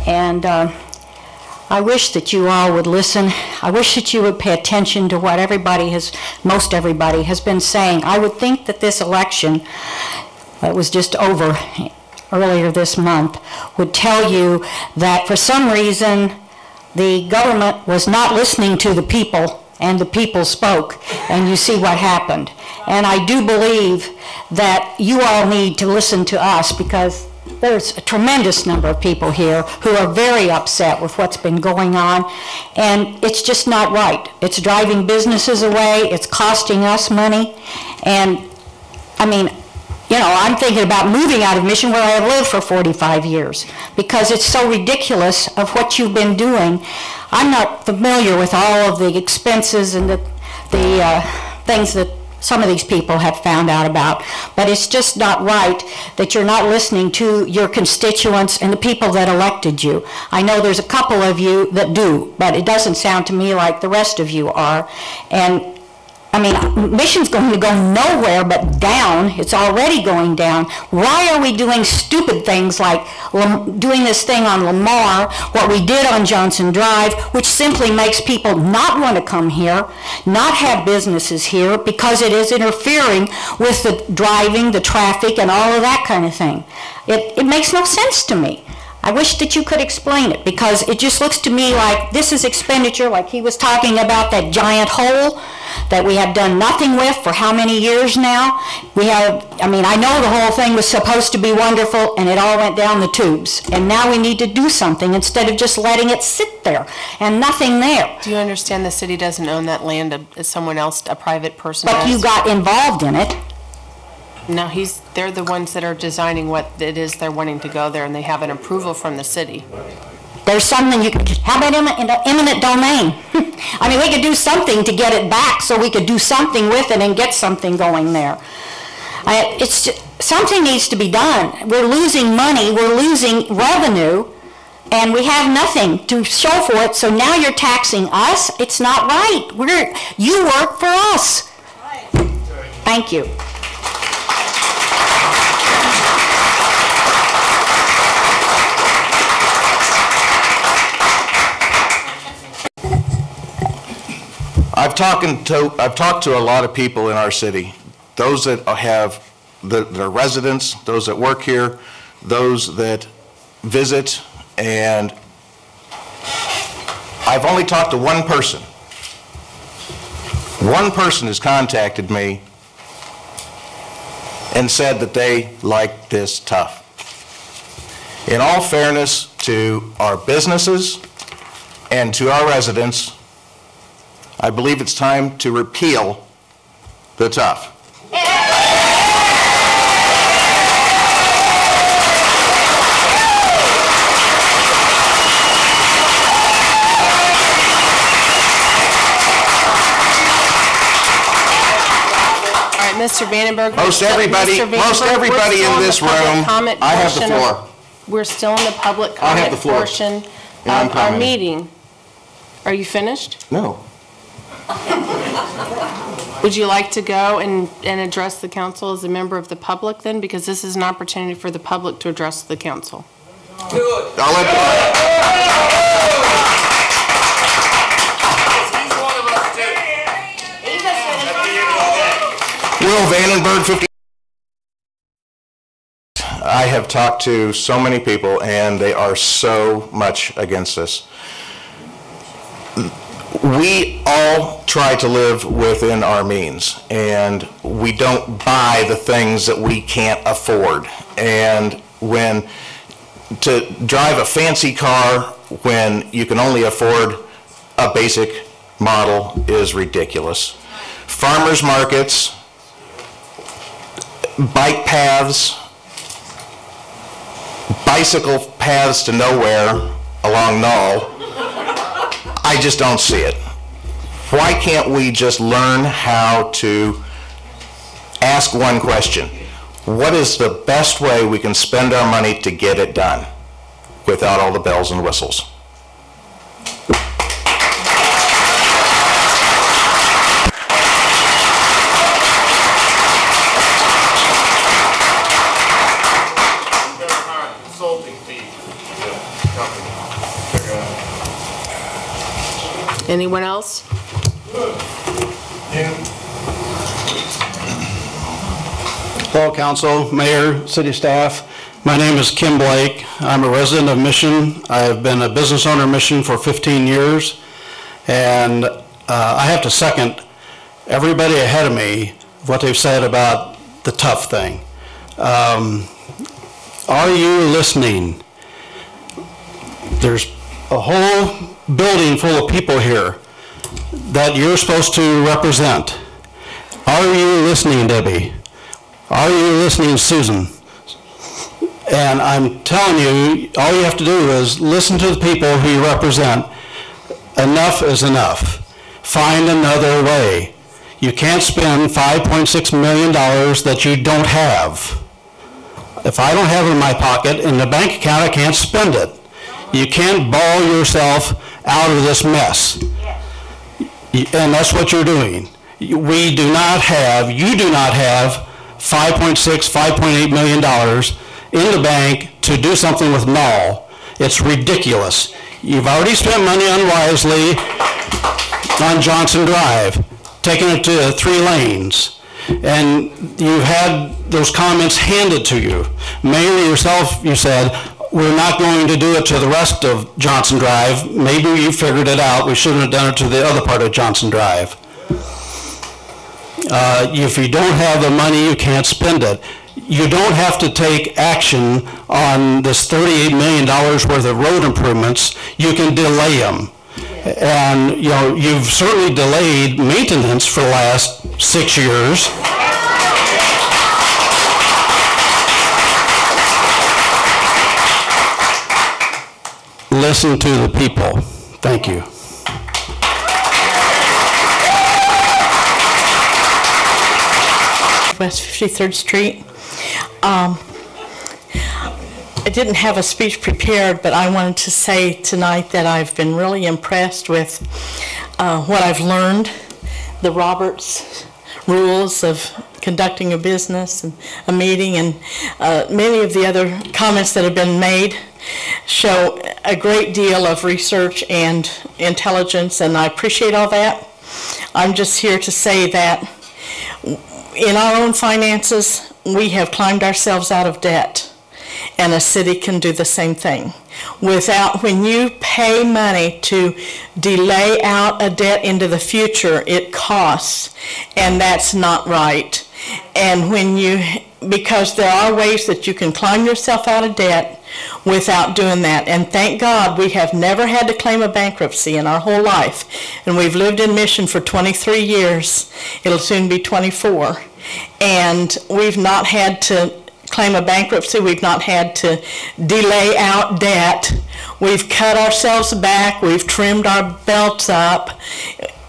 And I wish that you all would listen. I wish that you would pay attention to what most everybody has been saying. I would think that this election that was just over earlier this month would tell you that for some reason the government was not listening to the people, and the people spoke, and you see what happened. And I do believe that you all need to listen to us, because there's a tremendous number of people here who are very upset with what's been going on, and it's just not right. It's driving businesses away, it's costing us money, and I mean, you know, I'm thinking about moving out of Mission, where I have lived for 45 years, because it's so ridiculous of what you've been doing. I'm not familiar with all of the expenses and the things that some of these people have found out about, but it's just not right that you're not listening to your constituents and the people that elected you. I know there's a couple of you that do, but it doesn't sound to me like the rest of you are. And I mean, Mission's going to go nowhere but down. It's already going down. Why are we doing stupid things like doing this thing on Lamar, what we did on Johnson Drive, which simply makes people not want to come here, not have businesses here, because it is interfering with the driving, the traffic, and all of that kind of thing. It makes no sense to me. I wish that you could explain it, because it just looks to me like this is expenditure, like he was talking about that giant hole that we have done nothing with for how many years now. I mean, I know the whole thing was supposed to be wonderful, and it all went down the tubes. And now we need to do something instead of just letting it sit there and nothing there. Do you understand the city doesn't own that land? Someone else, a private person But does? you got involved in it. No, they're the ones that are designing what it is they're wanting to go there, and they have an approval from the city. There's something how about eminent domain? I mean, we could do something to get it back, so we could do something with it and get something going there. Something needs to be done. We're losing money, we're losing revenue, and we have nothing to show for it, so now you're taxing us. It's not right. You work for us. Thank you. I've talked to a lot of people in our city, those that have their residents, those that work here, those that visit, and I've only talked to one person. One person has contacted me and said that they like this tough. In all fairness to our businesses and to our residents, I believe it's time to repeal the tough. Mr. Vandenberg. Most everybody in this room, I have the floor. We're still in the public comment portion of our meeting. Are you finished? No. Would you like to go and address the council as a member of the public then? Because this is an opportunity for the public to address the council. Do it. I'll let Will Vandenberg, 50. I have talked to so many people, and they are so much against this. We all try to live within our means, and we don't buy the things that we can't afford. And when to drive a fancy car when you can only afford a basic model is ridiculous. Farmers markets, bike paths, bicycle paths to nowhere along Knoll, I just don't see it. Why can't we just learn how to ask one question? What is the best way we can spend our money to get it done without all the bells and whistles? Consulting fee to the company. Anyone else? Hello, Council, Mayor, City staff. My name is Kim Blake. I'm a resident of Mission. I've been a business owner of Mission for 15 years. And I have to second everybody ahead of me, what they've said about the tough thing. Are you listening? There's a whole building full of people here that you're supposed to represent. Are you listening, Debbie? Are you listening, Susan? And I'm telling you, all you have to do is listen to the people who you represent. Enough is enough. Find another way. You can't spend $5.6 million that you don't have. If I don't have it in my pocket, in the bank account, I can't spend it. You can't bawl yourself out of this mess. And that's what you're doing. We do not have, you do not have $5.8 million in the bank to do something with mall. It's ridiculous. You've already spent money unwisely on Johnson Drive, taking it to 3 lanes. And you've had those comments handed to you. Mayor, yourself, you said, we're not going to do it to the rest of Johnson Drive. Maybe you figured it out. We shouldn't have done it to the other part of Johnson Drive. If you don't have the money, you can't spend it. You don't have to take action on this $38 million worth of road improvements. You can delay them. And you know, you've certainly delayed maintenance for the last 6 years. Listen to the people. Thank you. West 53rd Street. I didn't have a speech prepared, but I wanted to say tonight that I've been really impressed with what I've learned, the Roberts rules of conducting a business and a meeting, and many of the other comments that have been made show a great deal of research and intelligence, and I appreciate all that. I'm just here to say that in our own finances, we have climbed ourselves out of debt, and a city can do the same thing. When you pay money to delay out a debt into the future, it costs, and that's not right. And because there are ways that you can climb yourself out of debt without doing that. And thank God we have never had to claim a bankruptcy in our whole life. And we've lived in Mission for 23 years. It'll soon be 24. And we've not had to claim a bankruptcy. We've not had to delay out debt. We've cut ourselves back. We've trimmed our belts up.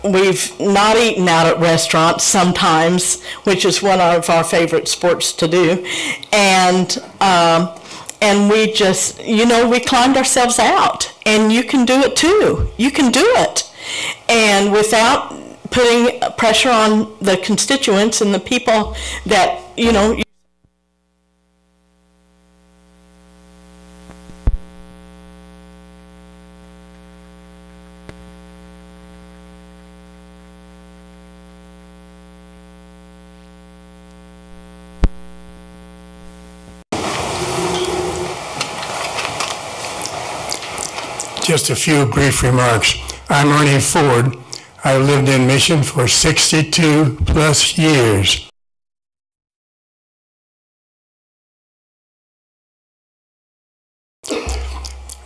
We've not eaten out at restaurants sometimes, which is one of our favorite sports to do. And we just, we climbed ourselves out. And you can do it too. You can do it. And without putting pressure on the constituents and the people that, Just a few brief remarks. I'm Ernie Ford. I've lived in Mission for 62 plus years.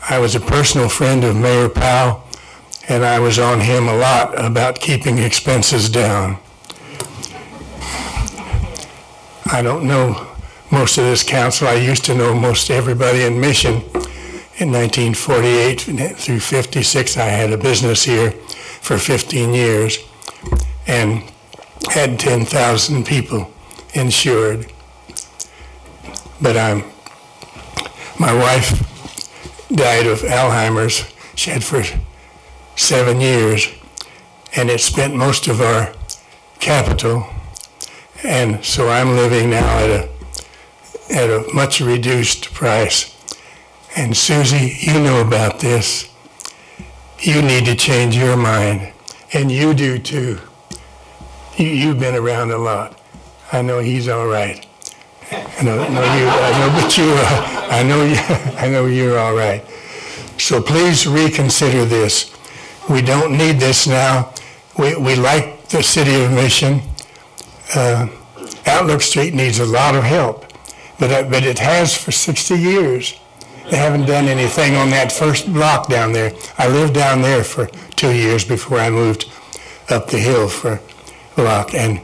I was a personal friend of Mayor Powell, and I was on him a lot about keeping expenses down. I don't know most of this council. I used to know most everybody in Mission. In 1948 through 56, I had a business here for 15 years and had 10,000 people insured. But my wife died of Alzheimer's. She had for 7 years, and it spent most of our capital. And so I'm living now at a much reduced price. And Susie, you know about this. you need to change your mind, and you do too. You've been around a lot. I know he's all right. I know you're all right. So please reconsider this. We don't need this now. We like the city of Mission. Outlook Street needs a lot of help, but it has for 60 years. They haven't done anything on that first block down there. I lived down there for 2 years before I moved up the hill for block, and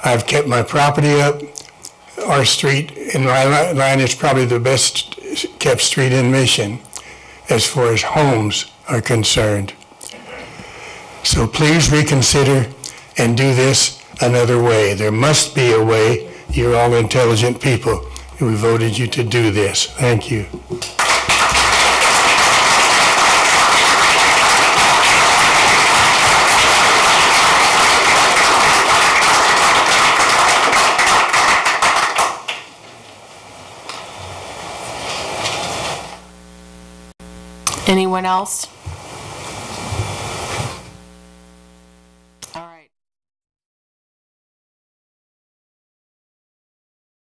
I've kept my property up. Our street in my line is probably the best kept street in Mission as far as homes are concerned. So please reconsider and do this another way. There must be a way. You're all intelligent people. We voted you to do this. Thank you. Anyone else?